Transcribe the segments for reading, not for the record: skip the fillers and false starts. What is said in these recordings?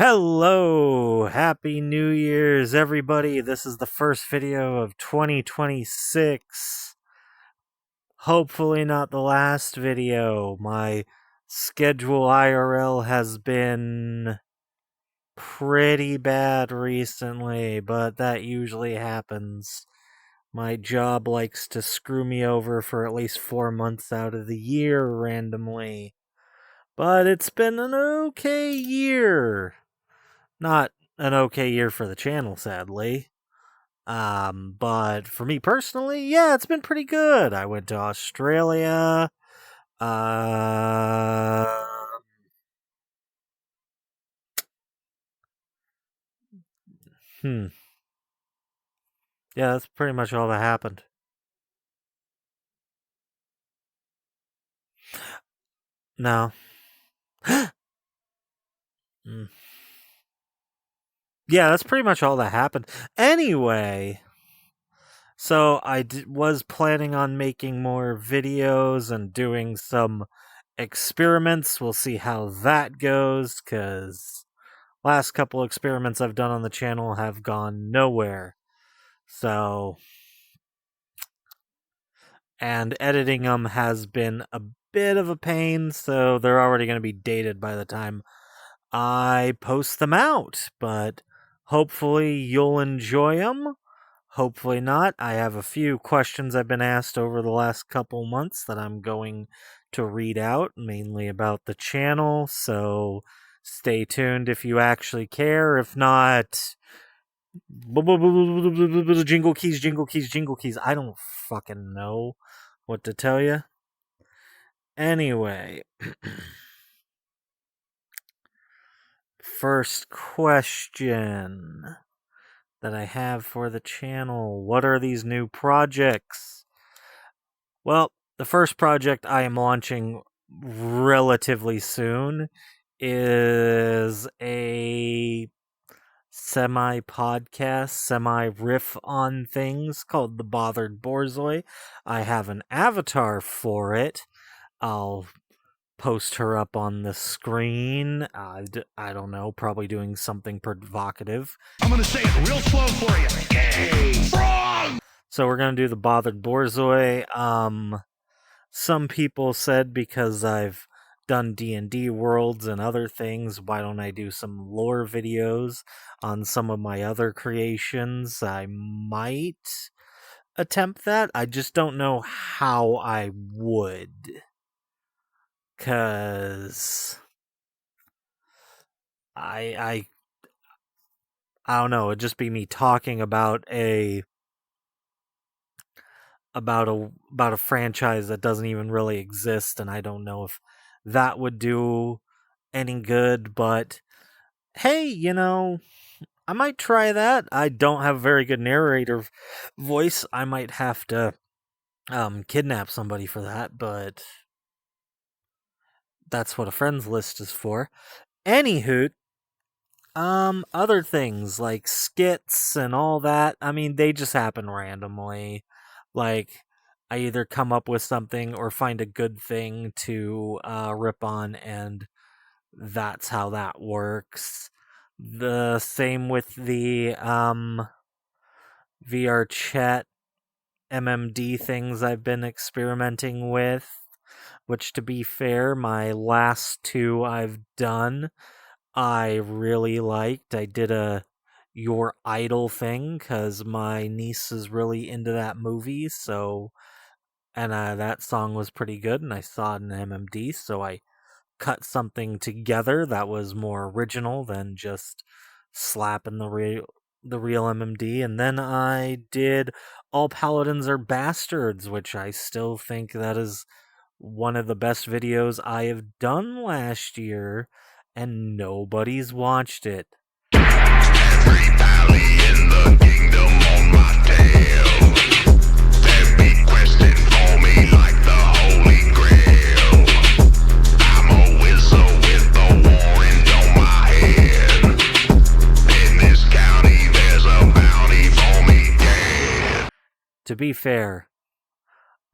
Hello! Happy New Year's, everybody! This is the first video of 2026. Hopefully not the last video. My schedule IRL has been pretty bad recently, but that usually happens. My job likes to screw me over for at least 4 months out of the year randomly. But it's been an okay year. Not an okay year for the channel, sadly. But for me personally, yeah, it's been pretty good. I went to Australia. Uh, hmm. Yeah, that's pretty much all that happened. No. Mm. Yeah, that's pretty much all that happened. Anyway, so was planning on making more videos and doing some experiments. We'll see how that goes, because last couple experiments I've done on the channel have gone nowhere. So, and editing them has been a bit of a pain, so they're already going to be dated by the time I post them out. But hopefully you'll enjoy them. Hopefully not. I have a few questions I've been asked over the last couple months that I'm going to read out, mainly about the channel, so stay tuned if you actually care. If not, jingle keys, jingle keys, jingle keys. I don't fucking know what to tell you. Anyway, first question that I have for the channel. What are these new projects? Well, the first project I am launching relatively soon is a semi-podcast, semi-riff on things called The Bothered Borzoi. I have an avatar for it. I'll post her up on the screen. I don't know, probably doing something provocative. I'm gonna say it real slow for you. Hey, wrong! So we're gonna do The Bothered Borzoi. Some people said because I've done D&D worlds and other things, why don't I do some lore videos on some of my other creations? I might attempt that. I just don't know how I would. 'Cause I don't know, it'd just be me talking about a franchise that doesn't even really exist, and I don't know if that would do any good, but hey, I might try that. I don't have a very good narrator voice. I might have to kidnap somebody for that, but that's what a friends list is for. Anywho, other things like skits and all that, I mean, they just happen randomly. Like, I either come up with something or find a good thing to rip on, and that's how that works. The same with the VR chat MMD things I've been experimenting with, which, to be fair, my last two I've done, I really liked. I did a Your Idol thing because my niece is really into that movie, so, and that song was pretty good, and I saw it in MMD, so I cut something together that was more original than just slapping the real MMD. And then I did All Paladins Are Bastards, which I still think that is one of the best videos I have done last year, and nobody's watched it. Every valley in the kingdom on my tail. They be questing for me like the Holy Grail. I'm a wizard with the warrant on my head. In this county, there's a bounty for me dead. To be fair,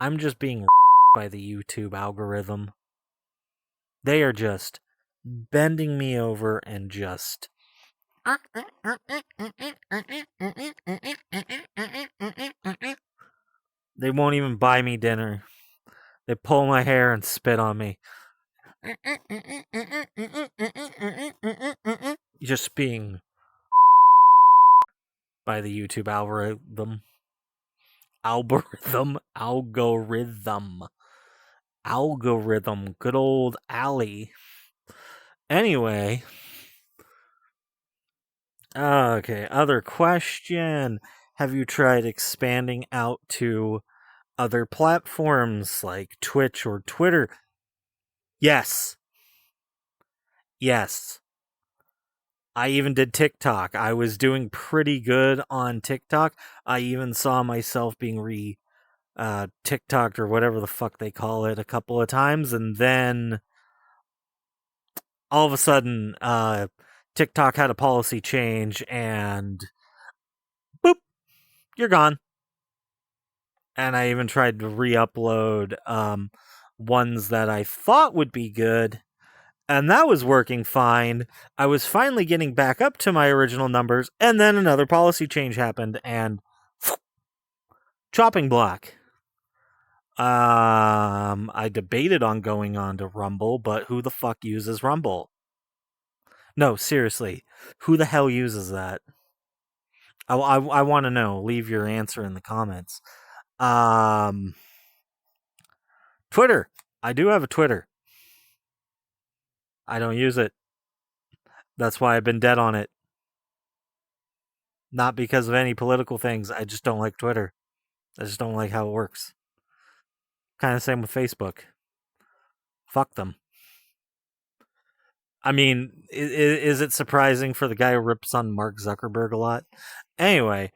I'm just being by the YouTube algorithm. They are just bending me over and just They won't even buy me dinner. They pull my hair and spit on me. Just being by the YouTube algorithm. Algorithm. Good old Allie. Anyway. Okay, other question. Have you tried expanding out to other platforms like Twitch or Twitter? Yes. Yes. I even did TikTok. I was doing pretty good on TikTok. I even saw myself being TikToked or whatever the fuck they call it a couple of times, and then all of a sudden, TikTok had a policy change, and boop, you're gone. And I even tried to re-upload ones that I thought would be good, and that was working fine. I was finally getting back up to my original numbers, and then another policy change happened, and chopping block. I debated on going on to Rumble, but who the fuck uses Rumble? No, seriously, who the hell uses that? I want to know. Leave your answer in the comments. Twitter. I do have a Twitter. I don't use it. That's why I've been dead on it. Not because of any political things. I just don't like Twitter. I just don't like how it works. Kind of same with Facebook. Fuck them. I mean, is it surprising for the guy who rips on Mark Zuckerberg a lot? Anyway.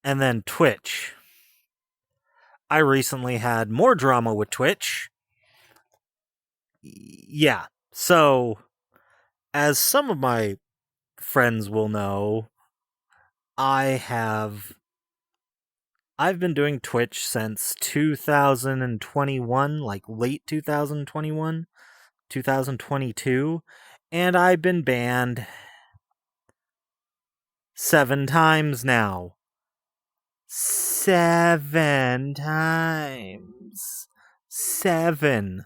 And then Twitch. I recently had more drama with Twitch. Yeah. So, as some of my friends will know, I've been doing Twitch since 2021, like late 2021, 2022, and I've been banned 7 times now. 7 times. 7.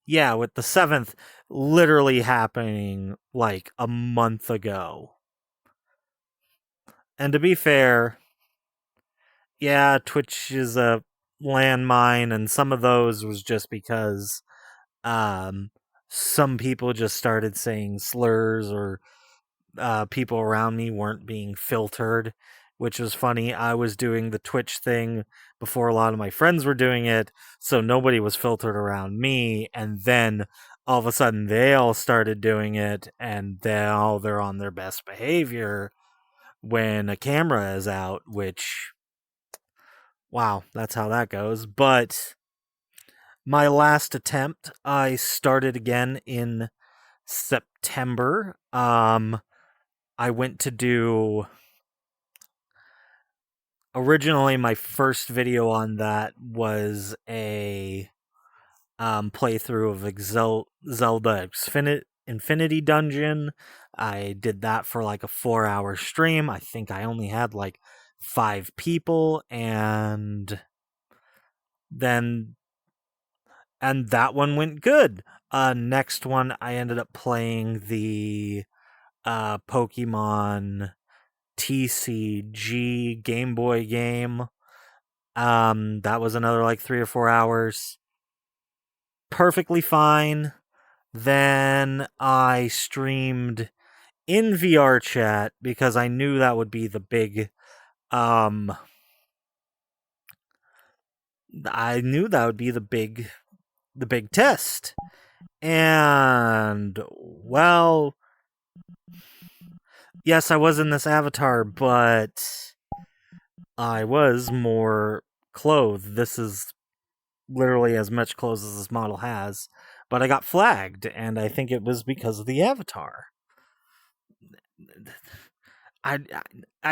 Yeah, with the 7th literally happening like a month ago. And to be fair, yeah, Twitch is a landmine, and some of those was just because some people just started saying slurs, or people around me weren't being filtered, which was funny. I was doing the Twitch thing before a lot of my friends were doing it, so nobody was filtered around me, and then all of a sudden they all started doing it, and now they're on their best behavior when a camera is out, which, wow, that's how that goes. But my last attempt, I started again in September. I went to do... Originally, my first video on that was a playthrough of Zelda Infinity Dungeon. I did that for like a 4-hour stream. I think I only had like 5 people, and that one went good. Next one, I ended up playing the Pokemon TCG Game Boy game. That was another like 3 or 4 hours. Perfectly fine. Then I streamed in VR chat because I knew that would be the big the big test. And well, yes, I was in this avatar, but I was more clothed. This is literally as much clothes as this model has, but I got flagged, and I think it was because of the avatar. I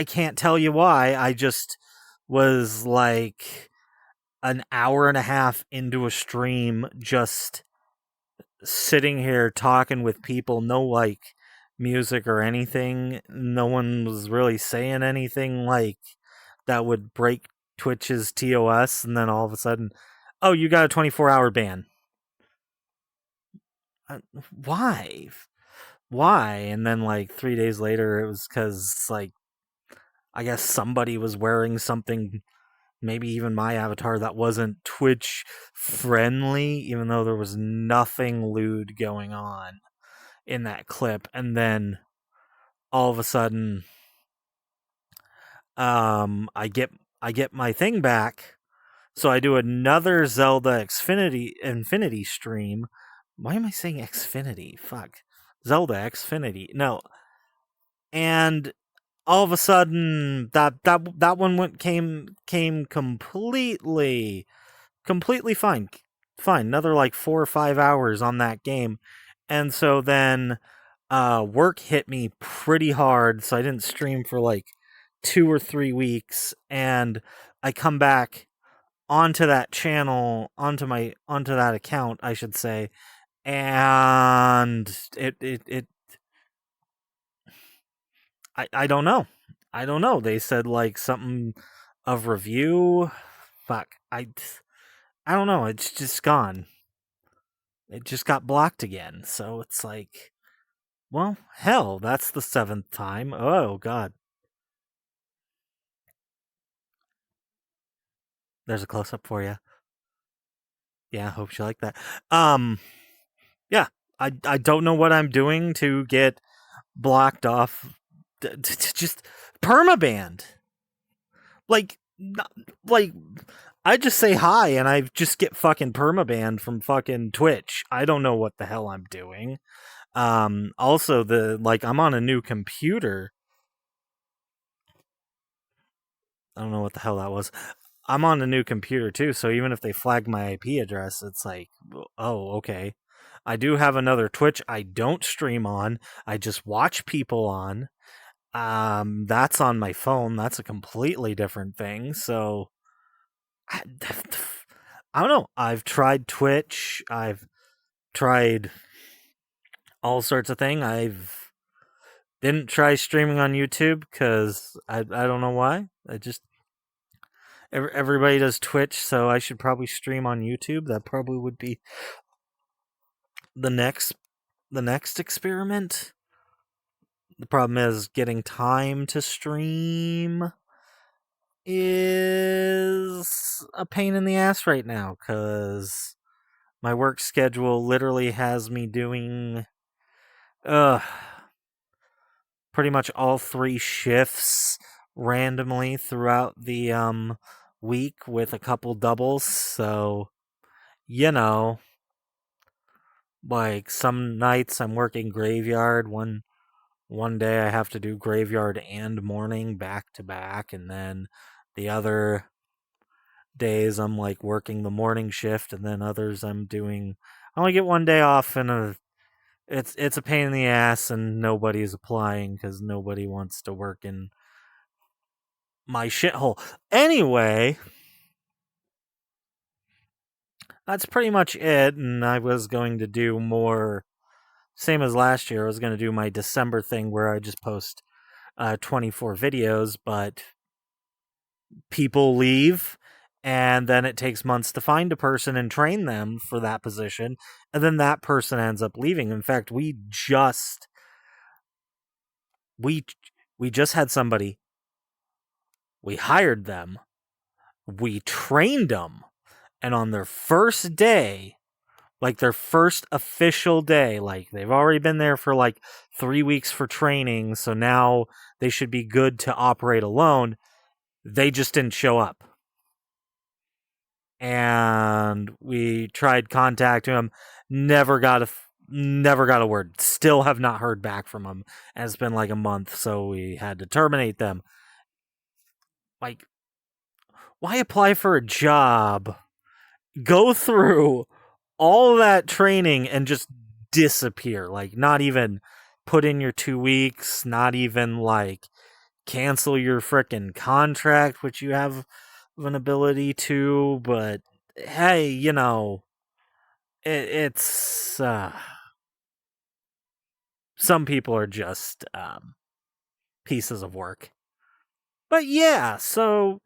can't tell you why. I just was like an hour and a half into a stream, just sitting here talking with people, no like music or anything. No one was really saying anything like that would break Twitch's TOS, and then all of a sudden, oh, you got a 24-hour ban. Why? Why? And then like 3 days later, it was because like I guess somebody was wearing something, maybe even my avatar, that wasn't Twitch friendly, even though there was nothing lewd going on in that clip. And then all of a sudden, I get my thing back. So I do another Zelda Infinity stream. Why am I saying Xfinity? Fuck. Zelda Xfinity. No. And all of a sudden that one came completely fine. Fine. Another like 4 or 5 hours on that game. And so then work hit me pretty hard, so I didn't stream for like 2 or 3 weeks, and I come back onto that channel, onto that account, I should say, and I don't know. I don't know. They said like something of review. Fuck. I don't know. It's just gone. It just got blocked again. So it's like, well, hell, that's the 7th time. Oh god. There's a close up for you. Yeah, hope you like that. Yeah, I don't know what I'm doing to get blocked off. Just permabanned. Like, like I just say hi and I just get fucking permabanned from fucking Twitch. I don't know what the hell I'm doing. Also I'm on a new computer. I don't know what the hell that was. I'm on a new computer too, so even if they flag my IP address, it's like, oh, okay. I do have another Twitch I don't stream on. I just watch people on. That's on my phone. That's a completely different thing. So I don't know. I've tried Twitch. I've tried all sorts of things. I've didn't try streaming on YouTube because I don't know why. I just everybody does Twitch, so I should probably stream on YouTube. That probably would be the next experiment. The problem is getting time to stream is a pain in the ass right now because my work schedule literally has me doing pretty much all 3 shifts randomly throughout the week with a couple doubles. So, you know, like some nights I'm working graveyard. One day I have to do graveyard and morning back to back, and then the other days I'm like working the morning shift, and then others I only get one day off, and it's a pain in the ass, and nobody's applying because nobody wants to work in my shithole. Anyway, that's pretty much it, and I was going to do more, same as last year. I was going to do my December thing where I just post 24 videos, but people leave, and then it takes months to find a person and train them for that position, and then that person ends up leaving. In fact, we just had somebody. We hired them, we trained them, and on their first day, like their first official day, like they've already been there for like 3 weeks for training, so now they should be good to operate alone. They just didn't show up. And we tried contacting him, never got a word. Still have not heard back from him. And it's been like a month, so we had to terminate them. Like, why apply for a job, go through all that training, and just disappear? Like, not even put in your 2 weeks, not even like cancel your frickin' contract, which you have an ability to, but hey, it's some people are just pieces of work. But yeah, so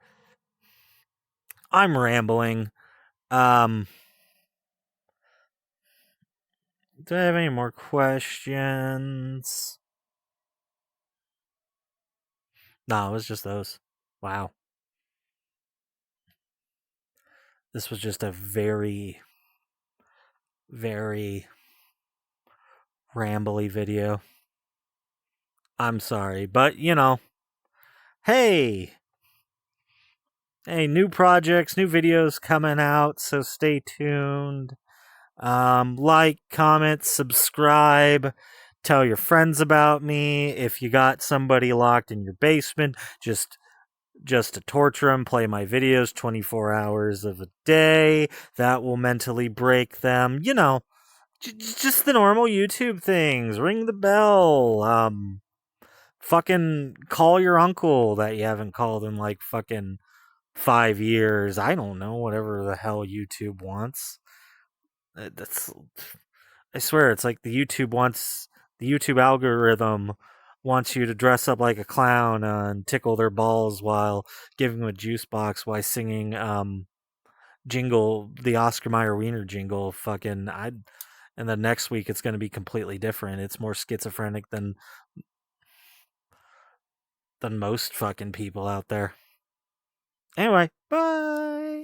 I'm rambling. Do I have any more questions? No, it was just those. Wow. This was just a very, very rambly video. I'm sorry, but hey, new projects, new videos coming out, so stay tuned. Like, comment, subscribe, tell your friends about me. If you got somebody locked in your basement, just to torture them, play my videos 24 hours of a day. That will mentally break them. Just the normal YouTube things. Ring the bell. Fucking call your uncle that you haven't called in like fucking 5 years. I don't know, whatever the hell YouTube wants. That's, I swear, it's like the YouTube algorithm wants you to dress up like a clown and tickle their balls while giving them a juice box while singing the Oscar Mayer Wiener jingle. Fucking, and then next week it's going to be completely different. It's more schizophrenic than most fucking people out there. Anyway, bye.